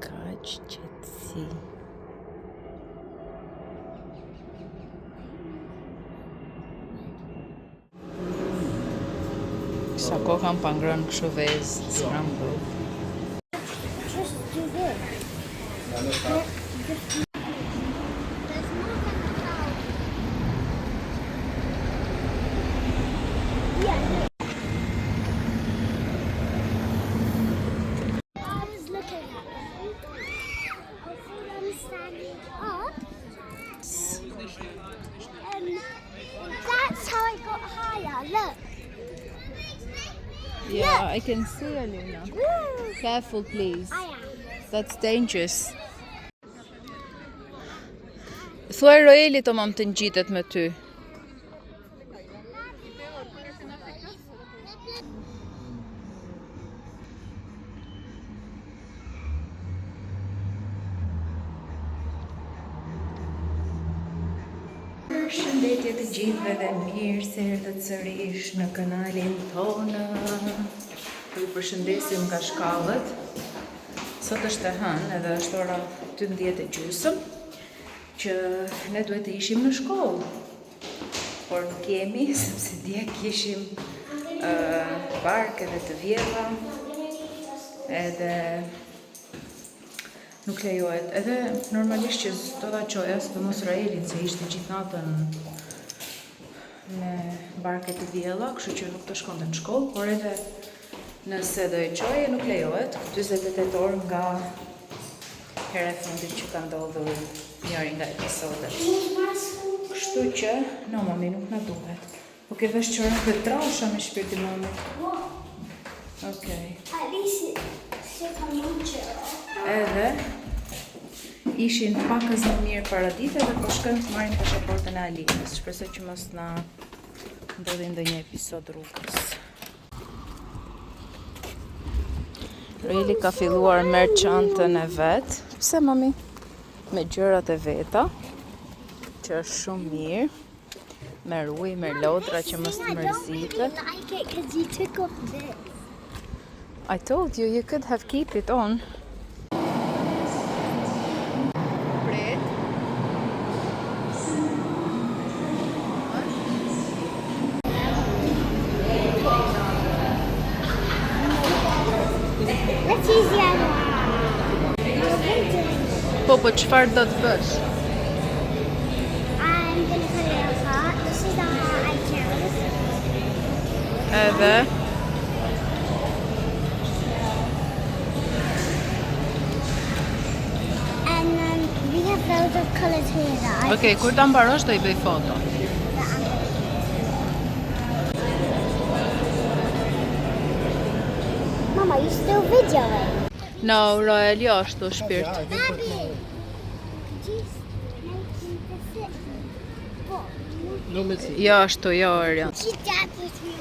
Kaq qetësi. Sa ko kam pa ngrënë kështu vezë, s'kam bërë. Just do this. That's how I got higher. Look. Yeah, I can see Alina. Woo. Careful, please. I am. That's dangerous. Thuaj Roelit o mam të ngjitet me ty. Përshëndetje të gjithëve dhe mirë se erdhët sërish në kanalin tonë. Ju përshëndesim nga shkallët. Sot është e hënë edhe është ora 12:30 që ne duhet të ishim në shkollë. Por nuk jemi, sepse dje kishim bark edhe të vjella edhe nuk lejohet. Edhe normalisht që do ta çoja së mos Raelin se ishte gjithë natën me barke të vjella, kështu që nuk të shkonte në shkollë, por edhe nëse do e çoje nuk lejohet. 48 orë nga hera e fundit që ka ndodhur njëri nga episodet. Kështu që, no mami, nuk na duhet. Po ke vesh qërën dhe trasha me shpirti mami. Okej. At least it's Edhe ishin pakës më mirë paradite dhe po shkojmë të marrim pasaportën e Alinës. Shpresoj që mos na ndodhi ndonjë episod rrugës. Roeli ka filluar merr çantën e vet. Pse mami? Me gjërat e veta, që është shumë mirë. Merr ujë, merr lodra që mos të mërzitet. like it because you took off this. I told you you could have keep it on. Bread. Let's use the other one. Po çfarë do të bësh? I'm gonna put it in a pot. This is the heart I chose. Edhe And then we have loads of colors here that I Okej, kur ta mbarosh do I bëj foto. Mama, you still videoing? No, Roel, jo ashtu shpirt. Abby, could you make me the sit? What? Jo ashtu, jo Orion. She dad with me.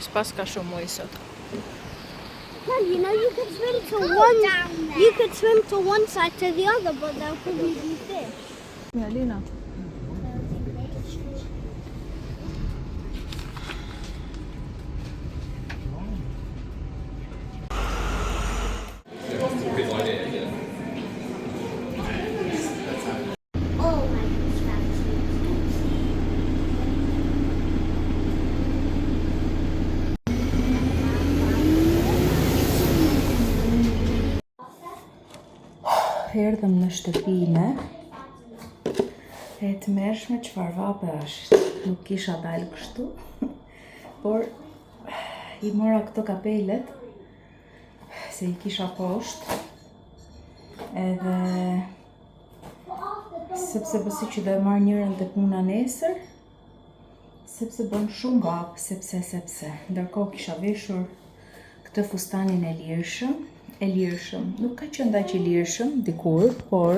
S'pas ka shumë ujë sot. Well, you know, you could swim to you could swim to one side to the other, but there'll probably be fish. Alina. Oh my goodness. Erdhëm në shtëpinë e të mërshme çfarë vape është. Nuk kisha dalë kështu, por i mora këto kapelet se i kisha poshtë edhe sepse pësi që do e marrë njërën të puna nesër, sepse bën shumë vap, sepse. Ndërkohë kisha veshur këtë fustanin e lirshëm, nuk ka qenë ndaq i lirshëm dikur, por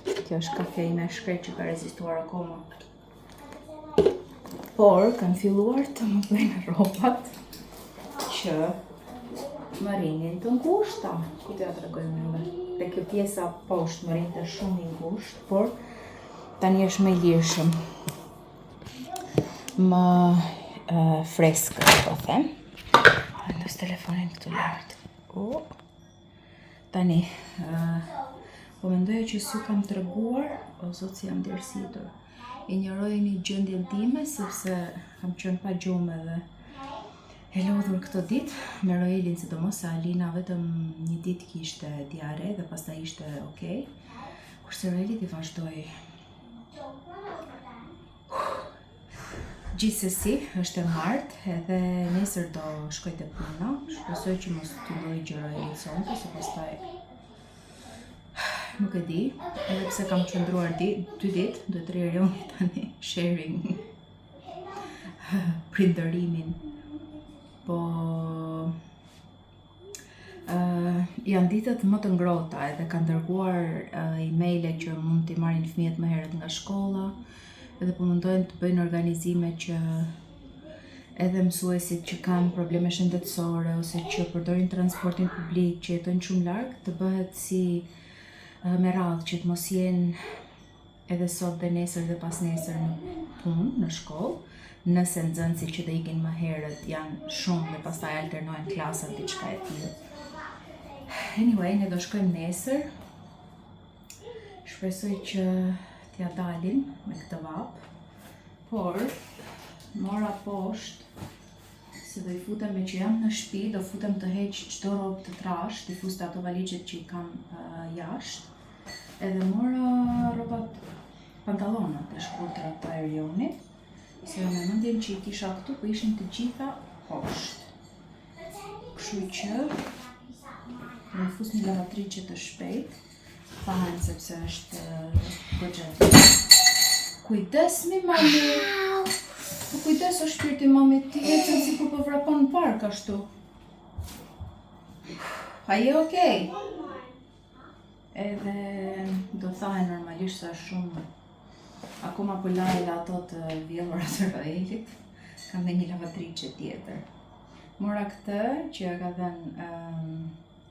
kjo është kafe me shkret që ka rezistuar akoma. Por kanë filluar të më bëjnë rrobat që më rinin të ngushta. Ku t'ja tregoj më? Dhe kjo pjesa poshtë më rinte shumë i ngushtë, por tani është më i lirshëm. Më freskët, po them. Vendos telefonin këtu lart. Tani, po mendoja që s'ju kam treguar, o zot si jam dërsitur. Injorojeni gjendjen time sepse kam qenë pa gjumë edhe e lodhur këto ditë me Roelin, sidomos se Alina vetëm një ditë kishte diare dhe pastaj ishte okay. Kurse Roeli i vazhdoi. Gjithsesi, është e martë edhe nesër do shkoj te puna. Shpresoj që mos të ndodhi gjë Roelit sonte, se pastaj nuk e di, edhe pse kam qëndruar 2 ditë, duhet të rirjoni tani sharing prindërimin. Po janë ditët më të ngrohta edhe kanë dërguar emaile që mund t'i marrin fëmijët më herët nga shkolla, edhe po mundojnë të bëjnë organizime që edhe mësuesit që kanë probleme shëndetësore ose që përdorin transportin publik, që jetojnë shumë larg, të bëhet si me radhë që të mos jenë edhe sot dhe nesër dhe pas nesër në punë, në shkollë, nëse nxënësit që do ikin më herët janë shumë dhe pastaj alternojnë klasat diçka e tillë. Anyway, ne do shkojmë nesër. Shpresoj që t'ja dalim me këtë vap, por mora poshtë se do i futem me që jam në shtëpi, do futem të heq çdo rrobë të trashë, të fus të ato valixhet që i kam jashtë, edhe mora rrobat, pantallonat e shkurtra të aerionit, se me mendjen që i kisha këtu, po ishin të gjitha poshtë. Kështu që do fus një lavatriçe të shpejt, fahen sepse është goxha. Kujdes mi mami. Po kujdes o shpirti mami, ti ecën sikur po vrapon në park ashtu. A je okay? Edhe do thahen normalisht sa shumë akoma po lajla ato të vjellura të Roelit, kam dhe një lavatriçe tjetër. Mora këtë që ka dhënë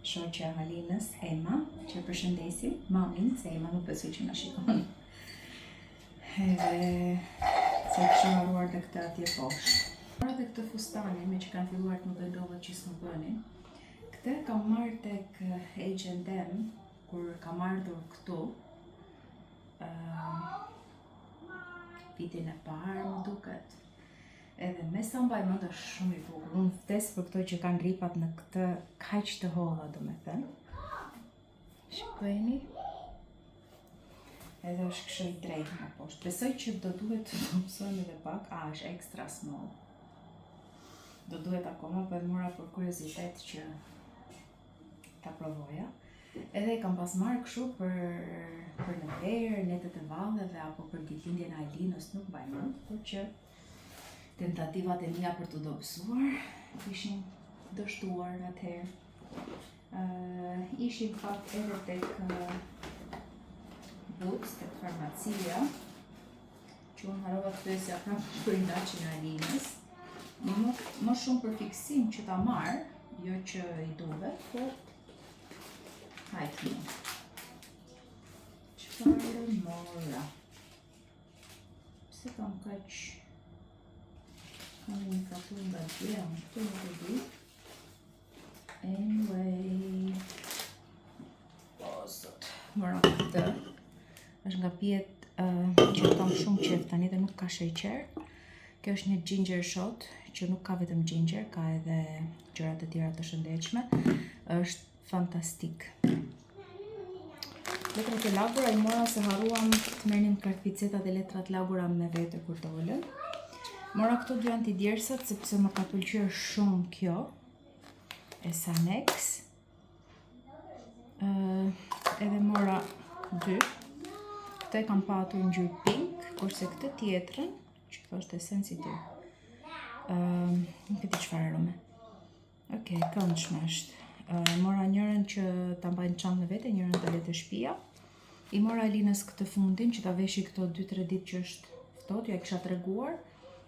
shoqja e Alinës, Ema, që e përshëndesim, mamin, se Ema nuk besoj që na shikon. Edhe se kisha haruar dhe këtë atje poshtë. Mora dhe këtë fustanin, me që kanë filluar të më bëjnë rrobat që s'më bënin. Këtë kam marrë tek H&M, kur kam ardhur këtu, vitin e parë më duket. Edhe me sa mbaj mend është shumë i bukur. Unë vdes për këto që kanë ripat në këtë kaq të holla, domethënë. Shikojeni. Edhe është kështu i drejtë më poshtë. Besoj që do duhet të mësojmë edhe pak. Është extra small. Do duhet akoma, po e mora për kuriozitet që ta provoja. Edhe kam pas marrë kështu për në verë, netët e valleve apo për ditëlindjen e Alinës, nuk mbaj mend, por që tentativat e mia për të dobësuar ishin dështuar atëherë. Ishim fakt edhe tek Boots, tek farmacia, që unë harova të pyesja prapë për ilaçin e Alinës. Më shumë për fiksim që ta marr, jo që i duhet, por hajtë më. Çfarë mora? Pse kam kaq... Kam një kapur nga djea, më këtu nuk e di. Anyway... O, sot. Mora këtë. është nga pijet që kam shumë qef tani dhe nuk ka sheqer. Kjo është një ginger shot, që nuk ka vetëm ginger, ka edhe gjëra të tjera të shëndetshme. Është fantastik. Letrat e lagura i mora se haruam të merrnim kartpicetat dhe letrat lagura me vete kur dolën. Mora këto dy antidjersat sepse më ka pëlqyer shumë kjo e Sanex. Edhe mora dy. Këtë e kam patur në ngjyrë pink, kurse këtë tjetrën, që kjo është e sensitive. Nuk e di çfarë arome. Okej, këndshme është. Mora njërën që ta mbajnë çantë me vete, njërën të letë shtëpia. I mora Alinës këtë fundin që ta veshi këto 2-3 ditë që është ftohtë, ja kisha treguar.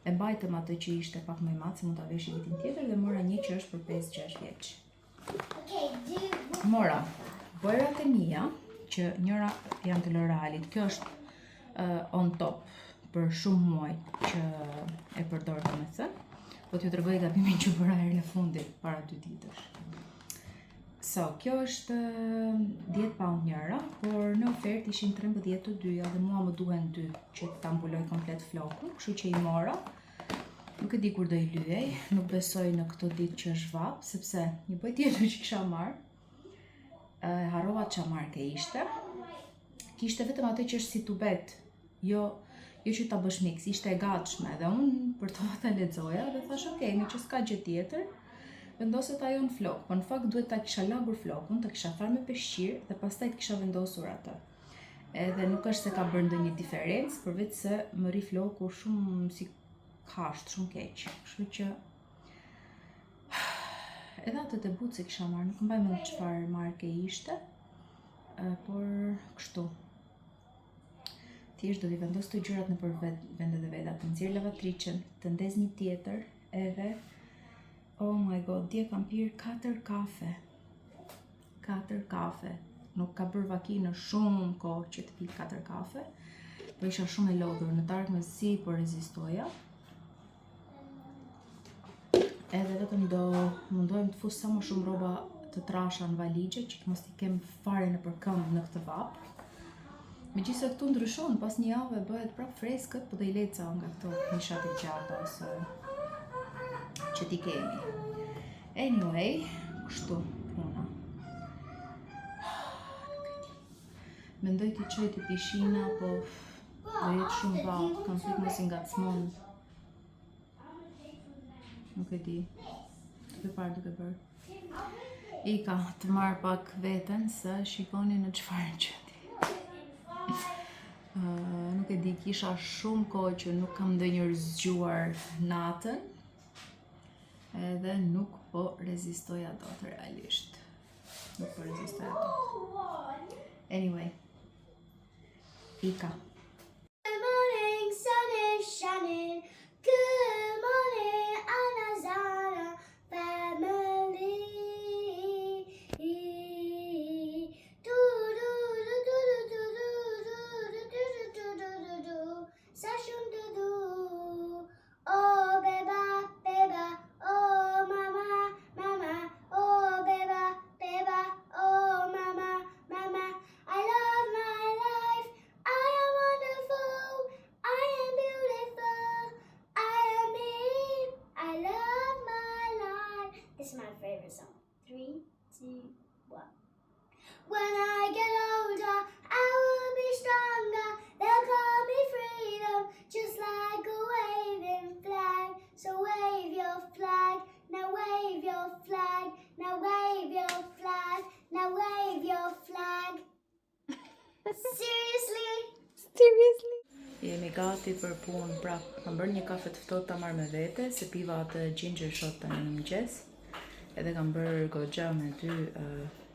E mbajtëm atë që ishte pak më i madh, se mund ta veshi vitin tjetër, dhe mora një që është për 5-6 vjeç. Mora bëjrat e mia, që njëra janë të L'Orealit. Kjo është on top për shumë muaj që e përdor domethënë. Po t'ju tregoj gabimin që bëra herën e fundit para 2 ditësh. So, kjo është 10 pound njëra, por në ofertë ishin 13 të dyja dhe mua më duhen 2 që ta mbuloj komplet flokun, kështu që i mora. Nuk e di kur do i lyej, nuk besoj në këto ditë që është vap, sepse një boj tjetër që kisha marrë, harrova ç'a marke ishte. Kishte vetëm atë që është si tubet, jo që ta bësh mix, ishte e gatshme dhe unë për to ta lexoja dhe thash okay, me që s'ka gjë tjetër, vendoset ajo në flok, po në fakt duhet ta kisha lagur flokun, ta kisha tharë me peshqir dhe pastaj të kisha vendosur atë. Edhe nuk është se ka bërë ndonjë diferencë, përveç se më ri floku shumë si kasht, shumë keq. Kështu që edhe atë të butë se kisha marrë, nuk mbaj mend çfarë marke ishte, por kështu. Thjesht do t'i vendos të gjërat nëpër vendet e veta, të nxjerr lavatriçen, të ndez një tjetër, edhe oh my god, dje kam pirë 4 kafe. 4 kafe. Nuk ka bërë vakinë shumë kohë që të pi 4 kafe, po isha shumë e lodhur, në darkëmësi po rezistoja. Edhe vetëm do mundohem të fus sa më shumë rroba të trasha në valigje, që mos t'i kem fare nëpër këmbë në këtë vap. Megjithëse këtu ndryshon, pas një jave bëhet prap freskët, po do i leca nga këto mishat e gjata ose që t'i kemi. Anyway, kështu puna. Mendoj t'i qoj t'i pishina, po do jetë shumë vap, kam frikë mos i ngacmon. Nuk e di, duke bërë. Ika, të marrë pak veten, se shikoni në çfarë gjëti. Nuk e di, kisha shumë kohë që nuk kam ndonjëherë zgjuar natën, edhe nuk po rezistoja dot realisht. Nuk po rezistoja dot. Anyway, Ika. Good morning, sun is shining. Good morning, Anazana family. Session to do. Oh, beba, beba. Oh, mama, mama. Oh, beba, beba. Oh, mama, mama. I love my life. I am wonderful. I am beautiful. I am me. I love my life. This is my favorite song. 3, 2, 1. When I get older, I will be stronger. They'll call me freedom, just like a waving flag. So wave your flag, now wave your flag, now wave your flag, now wave your flag. Seriously? Seriously? Jemi gati për punë, prap. Kam bërë një kafe të ftohtë ta marr me vete, se piva atë ginger shot tani në mëngjes. Edhe kam bërë goxha me 2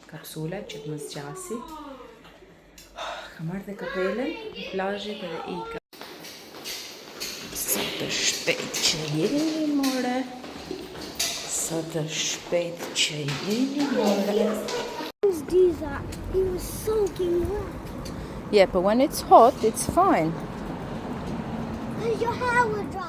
kapsule që të më zgjasi. Kam marrë dhe kapelen, plazhit edhe Ika. Sa të shpejt që jeni, more. Sa të shpejt që jeni, more. Let's do that. He was soaking wet. Yeah, but when it's hot, it's fine. Your hair will dry.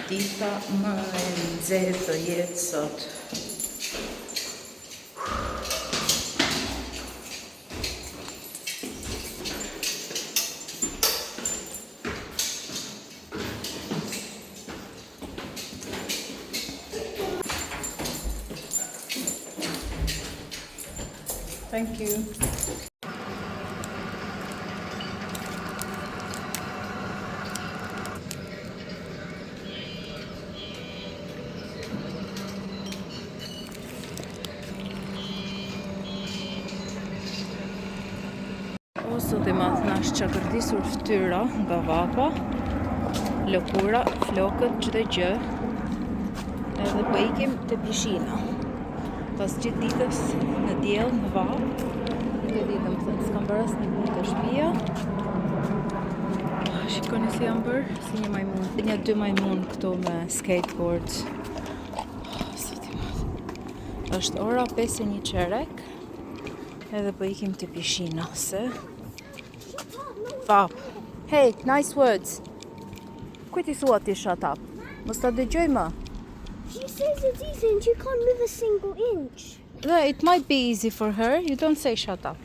Dita më e nxehtë të jetë sot. Thank you. Ose të ma të nash që kërdisur ftyra nga vapa, lëkura, flokët, çdo gjë, edhe po ikim te pishina. Pas gjithë ditës në diell, në vapë, nuk e di domethënë, s'kam bërë asnjë punë te shtëpia. Shikoni si jam bërë, si një majmun, një dy majmun këtu me skateboard. Si ti madh. Është ora 5:01, edhe po ikim te pishina, se Fab. Hey, nice words. Kujt I thua ti shut up? Mos ta dëgjoj më. She says it's easy and she can't move a single inch. No, it might be easy for her. You don't say shut up.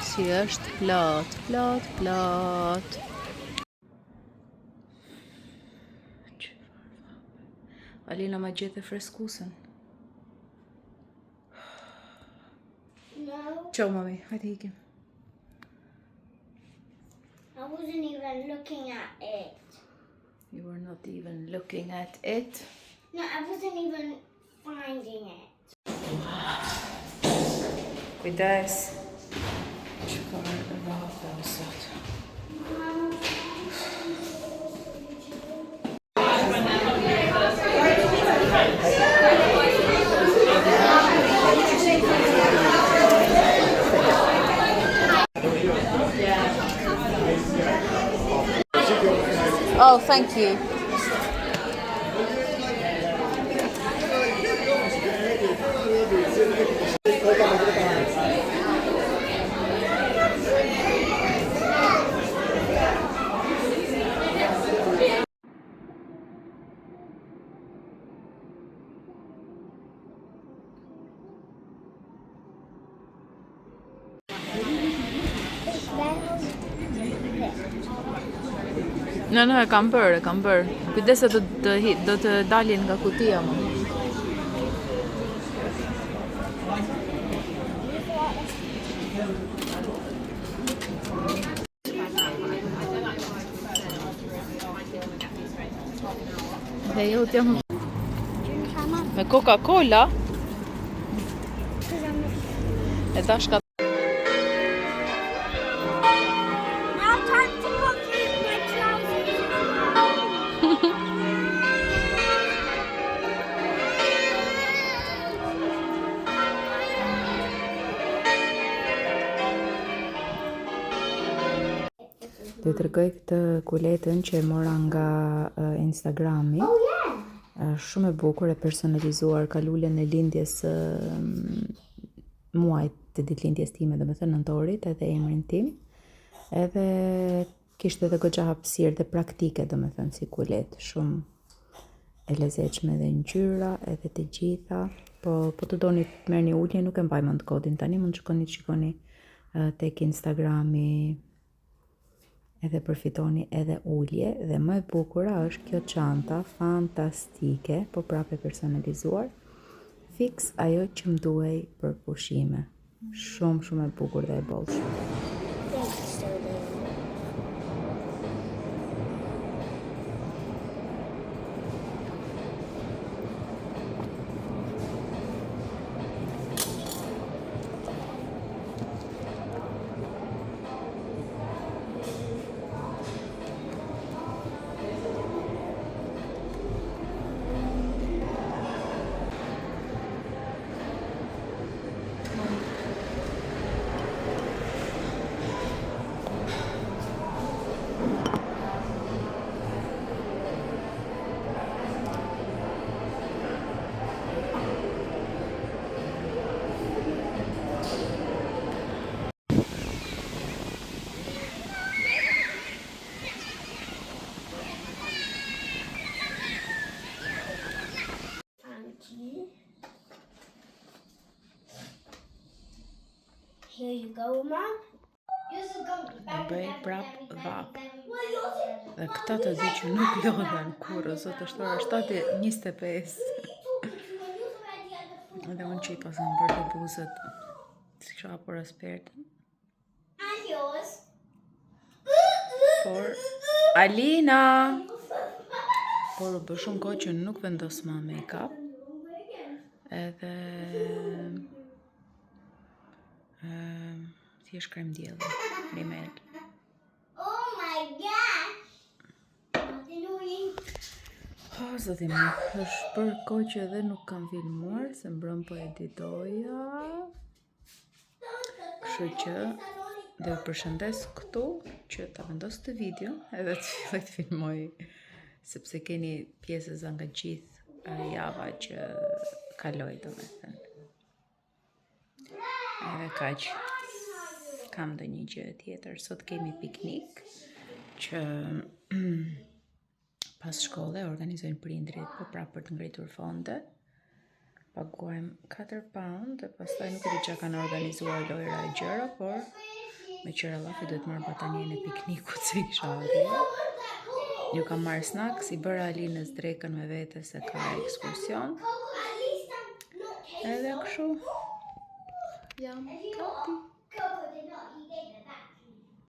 Si është plot. Alina ma gjete freskusën. No, Ciao, mami. Hajde ikim. I wasn't even looking at it. You were not even looking at it. No, I wasn't even finding it. Kujdes. Çfarë e vape o sot? Oh, thank you. No, e kam bërë. Kujdes se do të dalin nga kutia më. Dhe jo t'jam me Coca-Cola. E dash ka Now time to go through my trousers. Do të tregoj këtë kuletën që e mora nga Instagrami. Oh yeah. Është shumë e bukur, e personalizuar, ka lulen e lindjes muajit të ditëlindjes time, domethënë nëntorit, edhe emrin tim. Edhe kishte edhe goxha hapësirë dhe praktike, domethënë si kulet, shumë e lezetshme dhe ngjyra, edhe të gjitha. Po të doni të merrni ulje, nuk e mbaj mend kodin tani, mund të shkoni të shikoni tek Instagrami edhe përfitoni edhe ulje. Dhe më e bukura është kjo çanta fantastike, po prapë personalizuar, fix ajo që më duhej për pushime. Shumë e bukur dhe e bollshme. Here you go, Mom. Yours is going E bëj prap vap. Well, yours Dhe këta të dy që nuk lodhen kurrë, sot është ora 7:25. Dhe unë që i pasën bërë të buzët, si kisha hapur aspertën. Por, Alina! Por u bë shumë kohë që nuk vendos ma make-up. Edhe... thjesht krem dielli, rimel. Oh my gosh! Zoti më, është për kohë që edhe nuk kam filmuar, se mbrëm po editoja. Kështu që dhe u përshëndes këtu që ta vendos të video edhe të filloj të filmoj, sepse keni pjesës nga gjithë java që kaloj, domethënë. Edhe kaq. Kam ndonjë gjë tjetër. Sot kemi piknik që pas shkolle organizojnë prindrit, po prapë për të ngritur fonde. Paguajmë 4 pound, e pastaj nuk e di çka kanë organizuar lojra e gjëra, por me qëra llafi duhet marrë batanien e piknikut se isha arritur. Ju kam marrë snacks, i bëra Alinës drekën me vete se ka ekskursion. Edhe kështu jam gati.